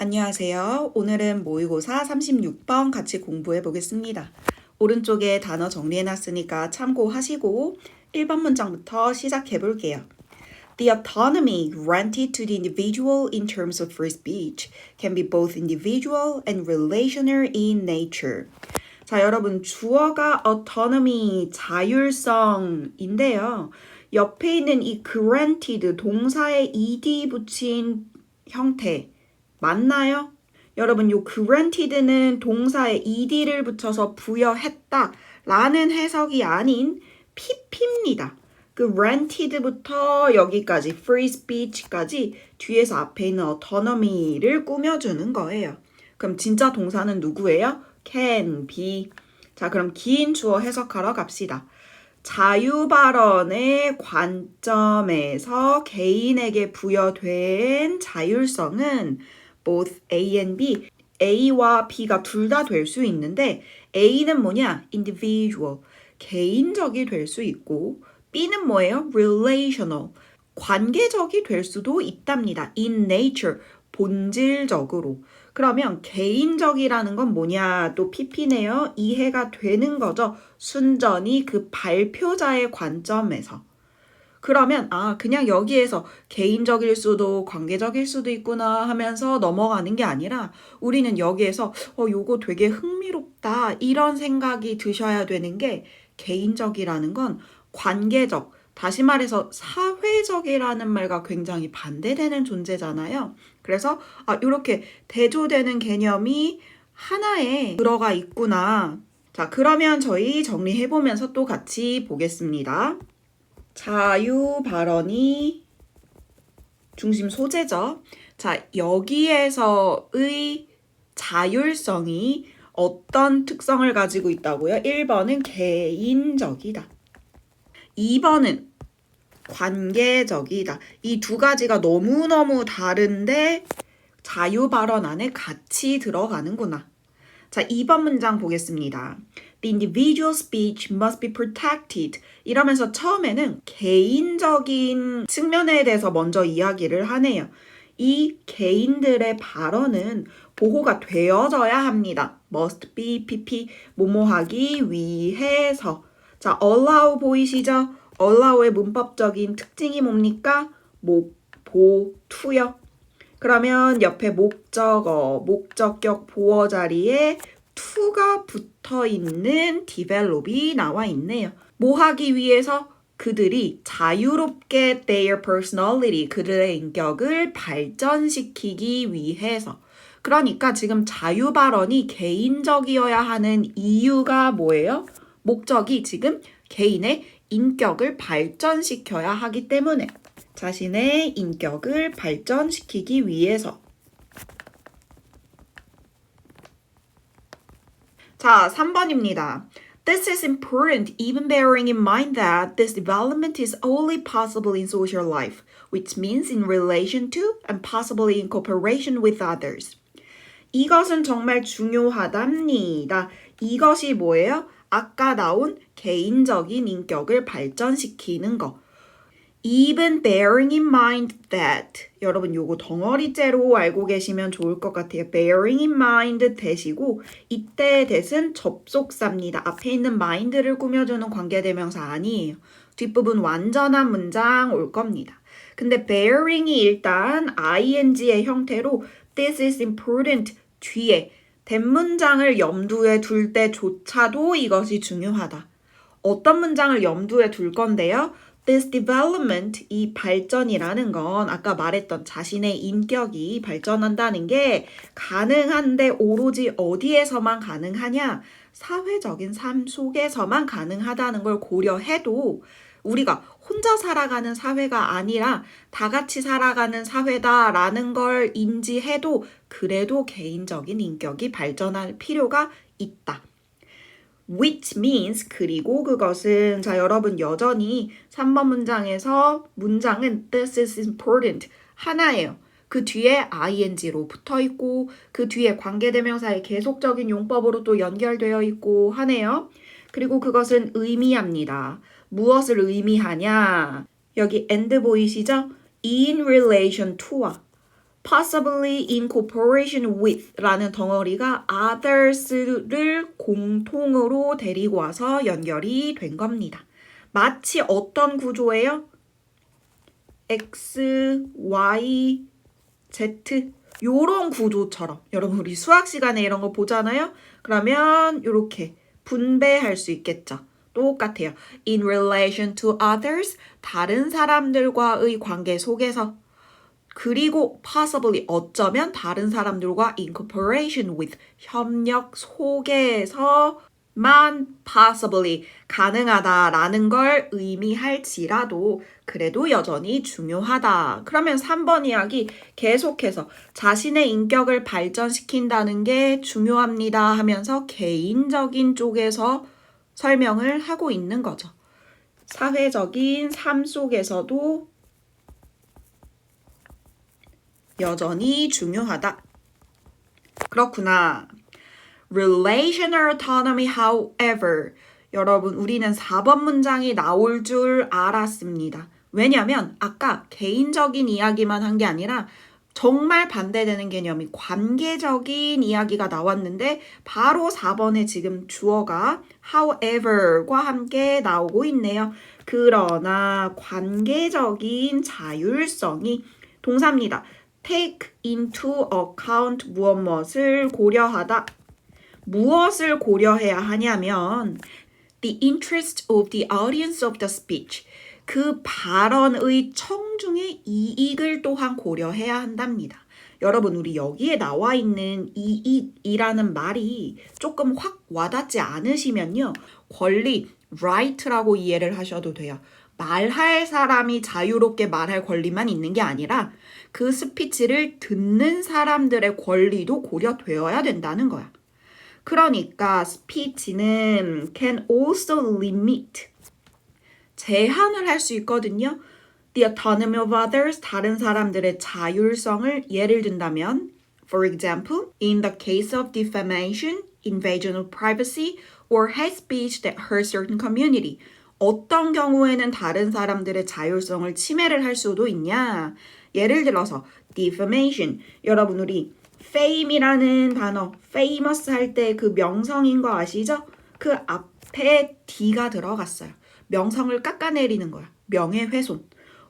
안녕하세요. 오늘은 모의고사 36번 같이 공부해 보겠습니다. 오른쪽에 단어 정리해놨으니까 참고하시고 1번 문장부터 시작해 볼게요. The autonomy granted to the individual in terms of free speech can be both individual and relational in nature. 자, 여러분 주어가 autonomy, 자율성인데요. 옆에 있는 이 granted 동사에 ed 붙인 형태 맞나요? 여러분 요 granted는 동사에 ed를 붙여서 부여했다 라는 해석이 아닌 pp입니다. granted부터 여기까지 free speech까지 뒤에서 앞에 있는 autonomy를 꾸며주는 거예요. 그럼 진짜 동사는 누구예요? can, be. 자, 그럼 긴 주어 해석하러 갑시다. 자유발언의 관점에서 개인에게 부여된 자율성은 both A and B, A와 B가 둘 다 될 수 있는데 A는 뭐냐? individual, 개인적이 될 수 있고 B는 뭐예요? relational, 관계적이 될 수도 있답니다. in nature, 본질적으로. 그러면 개인적이라는 건 뭐냐? 또 PP네요. 이해가 되는 거죠. 순전히 그 발표자의 관점에서. 그러면 그냥 여기에서 개인적일 수도 관계적일 수도 있구나 하면서 넘어가는 게 아니라 우리는 여기에서 요거 되게 흥미롭다 이런 생각이 드셔야 되는 게 개인적이라는 건 관계적, 다시 말해서 사회적이라는 말과 굉장히 반대되는 존재잖아요. 그래서 이렇게 대조되는 개념이 하나에 들어가 있구나. 자, 그러면 저희 정리해보면서 또 같이 보겠습니다. 자유 발언이 중심 소재죠. 자, 여기에서의 자율성이 어떤 특성을 가지고 있다고요? 1번은 개인적이다. 2번은 관계적이다. 이 두 가지가 너무너무 다른데 자유 발언 안에 같이 들어가는구나. 자, 2번 문장 보겠습니다. The individual speech must be protected. 이러면서 처음에는 개인적인 측면에 대해서 먼저 이야기를 하네요. 이 개인들의 발언은 보호가 되어져야 합니다. must be, pp, 뭐뭐하기 위해서. 자, allow 보이시죠? allow의 문법적인 특징이 뭡니까? 보, to요. 그러면 옆에 목적어, 목적격 보어 자리에 to가 붙어 있는 develop이 나와 있네요. 뭐 하기 위해서? 그들이 자유롭게 their personality, 그들의 인격을 발전시키기 위해서. 그러니까 지금 자유 발언이 개인적이어야 하는 이유가 뭐예요? 목적이 지금 개인의 인격을 발전시켜야 하기 때문에. 자신의 인격을 발전시키기 위해서. 자, 3번입니다. This is important even bearing in mind that this development is only possible in social life, which means in relation to and possibly in cooperation with others. 이것은 정말 중요하답니다. 이것이 뭐예요? 아까 나온 개인적인 인격을 발전시키는 거. Even bearing in mind that. 여러분 요거 덩어리째로 알고 계시면 좋을 것 같아요. bearing in mind that이고 이때 that은 접속사입니다. 앞에 있는 mind를 꾸며주는 관계대명사 아니에요. 뒷부분 완전한 문장 올 겁니다. 근데 bearing이 일단 ing의 형태로 this is important 뒤에 대문장을 염두에 둘 때조차도 이것이 중요하다. 어떤 문장을 염두에 둘 건데요? This development, 이 발전이라는 건 아까 말했던 자신의 인격이 발전한다는 게 가능한데 오로지 어디에서만 가능하냐? 사회적인 삶 속에서만 가능하다는 걸 고려해도 우리가 혼자 살아가는 사회가 아니라 다 같이 살아가는 사회다라는 걸 인지해도 그래도 개인적인 인격이 발전할 필요가 있다. Which means 그리고 그것은 자 여러분 여전히 3번 문장에서 문장은 this is important 하나예요. 그 뒤에 ing로 붙어 있고 그 뒤에 관계대명사의 계속적인 용법으로 또 연결되어 있고 하네요. 그리고 그것은 의미합니다. 무엇을 의미하냐? 여기 and 보이시죠? in relation to와 possibly in cooperation with 라는 덩어리가 others를 공통으로 데리고 와서 연결이 된 겁니다. 마치 어떤 구조예요? X, Y, Z 요런 구조처럼 여러분 우리 수학 시간에 이런 거 보잖아요. 그러면 이렇게 분배할 수 있겠죠. 똑같아요. In relation to others 다른 사람들과의 관계 속에서 그리고 possibly 어쩌면 다른 사람들과 in cooperation with 협력 속에서만 possibly 가능하다라는 걸 의미할지라도 그래도 여전히 중요하다. 그러면 3번 이야기 계속해서 자신의 인격을 발전시킨다는 게 중요합니다 하면서 개인적인 쪽에서 설명을 하고 있는 거죠. 사회적인 삶 속에서도 여전히 중요하다. 그렇구나. Relational autonomy, however. 여러분, 우리는 4번 문장이 나올 줄 알았습니다. 왜냐면 아까 개인적인 이야기만 한 게 아니라 정말 반대되는 개념이 관계적인 이야기가 나왔는데 바로 4번에 지금 주어가 however과 함께 나오고 있네요. 그러나 관계적인 자율성이 동사입니다. take into account 무엇을 고려하다. 무엇을 고려해야 하냐면 the interest of the audience of the speech. 그 발언의 청중의 이익을 또한 고려해야 한답니다. 여러분 우리 여기에 나와 있는 이익이라는 말이 조금 확 와닿지 않으시면요. 권리, right라고 이해를 하셔도 돼요. 말할 사람이 자유롭게 말할 권리만 있는 게 아니라 그 스피치를 듣는 사람들의 권리도 고려되어야 된다는 거야. 그러니까 스피치는 can also limit 제한을 할 수 있거든요. The autonomy of others 다른 사람들의 자율성을 예를 든다면 for example, in the case of defamation, invasion of privacy, or hate speech that hurt certain community 어떤 경우에는 다른 사람들의 자율성을 침해를 할 수도 있냐? 예를 들어서 defamation 여러분 우리 fame이라는 단어 famous 할 때 그 명성인 거 아시죠? 그 앞에 D가 들어갔어요. 명성을 깎아내리는 거야. 명예훼손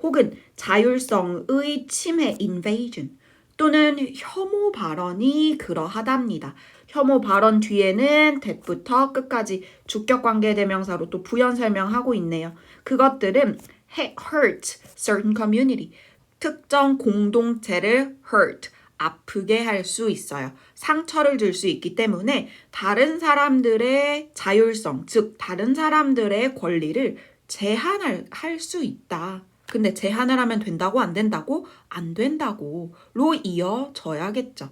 혹은 자율성의 침해 invasion 또는 혐오 발언이 그러하답니다. 혐오 발언 뒤에는 that부터 끝까지 주격관계 대명사로 또 부연 설명하고 있네요. 그것들은 hurt certain community 특정 공동체를 hurt 아프게 할 수 있어요. 상처를 줄 수 있기 때문에 다른 사람들의 자율성, 즉 다른 사람들의 권리를 제한할 수 있다. 근데 제한을 하면 된다고 안 된다고? 안 된다고로 이어져야겠죠.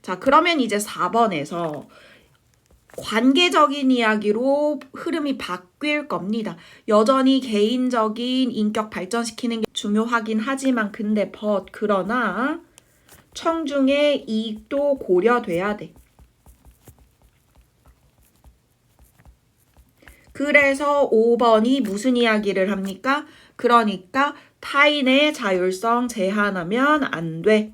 자, 그러면 이제 4번에서 관계적인 이야기로 흐름이 바뀔 겁니다. 여전히 개인적인 인격 발전시키는 게 중요하긴 하지만 근데 그러나 청중의 이익도 고려돼야 돼. 그래서 5번이 무슨 이야기를 합니까? 그러니까 타인의 자율성 제한하면 안 돼.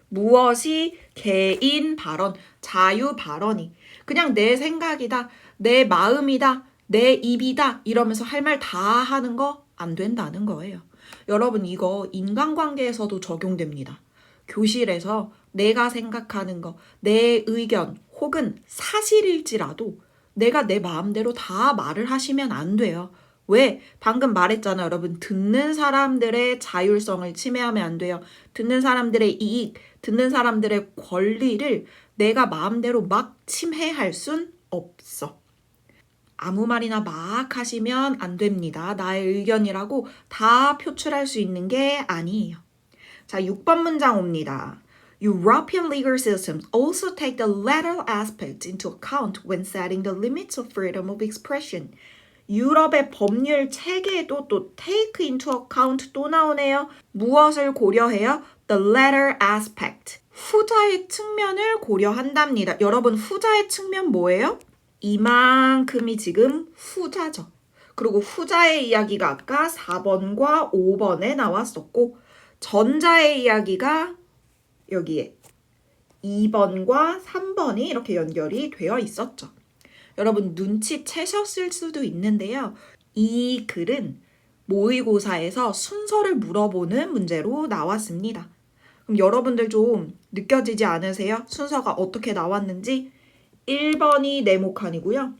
무엇이 개인 발언, 자유 발언이 그냥 내 생각이다, 내 마음이다, 내 입이다 이러면서 할 말 다 하는 거 안 된다는 거예요. 여러분 이거 인간관계에서도 적용됩니다. 교실에서 내가 생각하는 거, 내 의견 혹은 사실일지라도 내가 내 마음대로 다 말을 하시면 안 돼요. 왜? 방금 말했잖아요. 여러분 듣는 사람들의 자율성을 침해하면 안 돼요. 듣는 사람들의 이익, 듣는 사람들의 권리를 내가 마음대로 막 침해할 순 없어. 아무 말이나 막 하시면 안 됩니다. 나의 의견이라고 다 표출할 수 있는 게 아니에요. 자, 6번 문장 옵니다. European legal systems also take the latter aspect into account when setting the limits of freedom of expression. 유럽의 법률 체계에도 또 take into account 또 나오네요. 무엇을 고려해요? The latter aspect. 후자의 측면을 고려한답니다. 여러분 후자의 측면 뭐예요? 이만큼이 지금 후자죠. 그리고 후자의 이야기가 아까 4번과 5번에 나왔었고 전자의 이야기가 여기에 2번과 3번이 이렇게 연결이 되어 있었죠. 여러분 눈치채셨을 수도 있는데요. 이 글은 모의고사에서 순서를 물어보는 문제로 나왔습니다. 그럼 여러분들 좀 느껴지지 않으세요? 순서가 어떻게 나왔는지 1번이 네모칸이고요.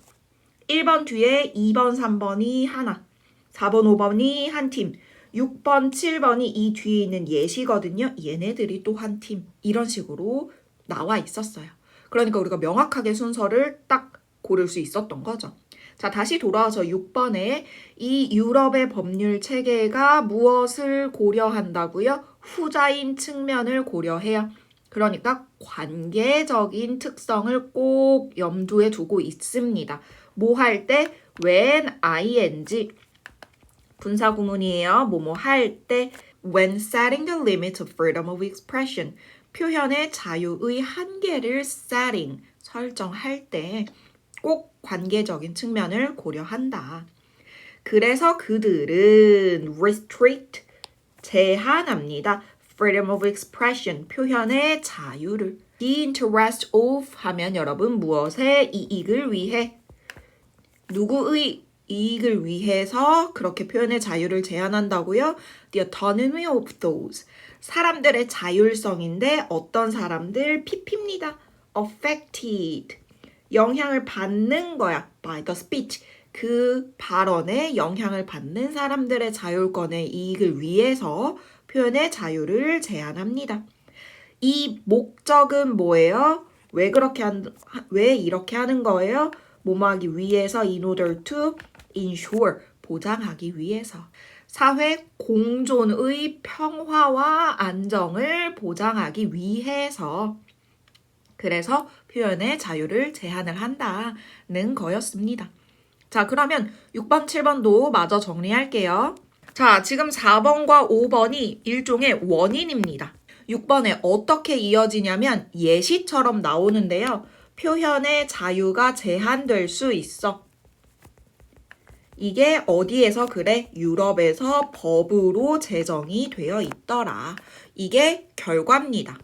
1번 뒤에 2번, 3번이 하나, 4번, 5번이 한 팀, 6번, 7번이 이 뒤에 있는 예시거든요. 얘네들이 또 한 팀. 이런 식으로 나와 있었어요. 그러니까 우리가 명확하게 순서를 딱 고를 수 있었던 거죠. 자, 다시 돌아와서 6번에 이 유럽의 법률 체계가 무엇을 고려한다고요? 후자인 측면을 고려해요. 그러니까 관계적인 특성을 꼭 염두에 두고 있습니다. 뭐 할 때? when ing 분사 구문이에요. 뭐뭐 할 때 when setting the limit of freedom of expression 표현의 자유의 한계를 setting 설정할 때 꼭 관계적인 측면을 고려한다. 그래서 그들은 restrict 제한합니다. freedom of expression 표현의 자유를 the interest of 하면 여러분 무엇의 이익을 위해 누구의 이익을 위해서 그렇게 표현의 자유를 제한한다고요? The autonomy of those 사람들의 자율성인데 어떤 사람들 PP입니다. affected 영향을 받는 거야. by the speech 그 발언에 영향을 받는 사람들의 자율권의 이익을 위해서 표현의 자유를 제한합니다. 이 목적은 뭐예요? 왜 이렇게 하는 거예요? 뭐뭐하기 위해서 in order to ensure 보장하기 위해서 사회 공존의 평화와 안정을 보장하기 위해서 그래서 표현의 자유를 제한을 한다는 거였습니다. 자, 그러면 6번, 7번도 마저 정리할게요. 자, 지금 4번과 5번이 일종의 원인입니다. 6번에 어떻게 이어지냐면 예시처럼 나오는데요. 표현의 자유가 제한될 수 있어. 이게 어디에서 그래? 유럽에서 법으로 제정이 되어 있더라. 이게 결과입니다.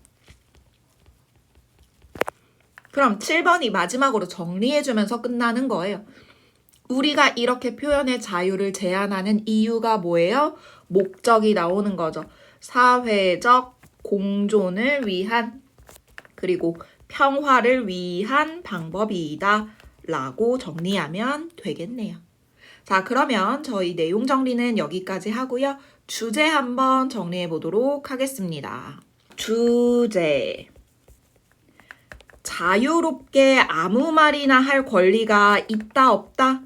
그럼 7번이 마지막으로 정리해주면서 끝나는 거예요. 우리가 이렇게 표현의 자유를 제한하는 이유가 뭐예요? 목적이 나오는 거죠. 사회적 공존을 위한 그리고 평화를 위한 방법이다 라고 정리하면 되겠네요. 자, 그러면 저희 내용 정리는 여기까지 하고요. 주제 한번 정리해 보도록 하겠습니다. 주제 자유롭게 아무 말이나 할 권리가 있다 없다?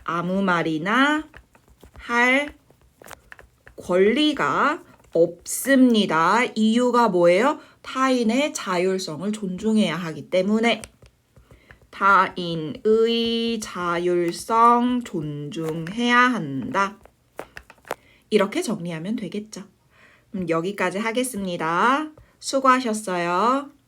아무 말이나 할 권리가 없습니다. 이유가 뭐예요? 타인의 자율성을 존중해야 하기 때문에 타인의 자율성 존중해야 한다. 이렇게 정리하면 되겠죠. 여기까지 하겠습니다. 수고하셨어요.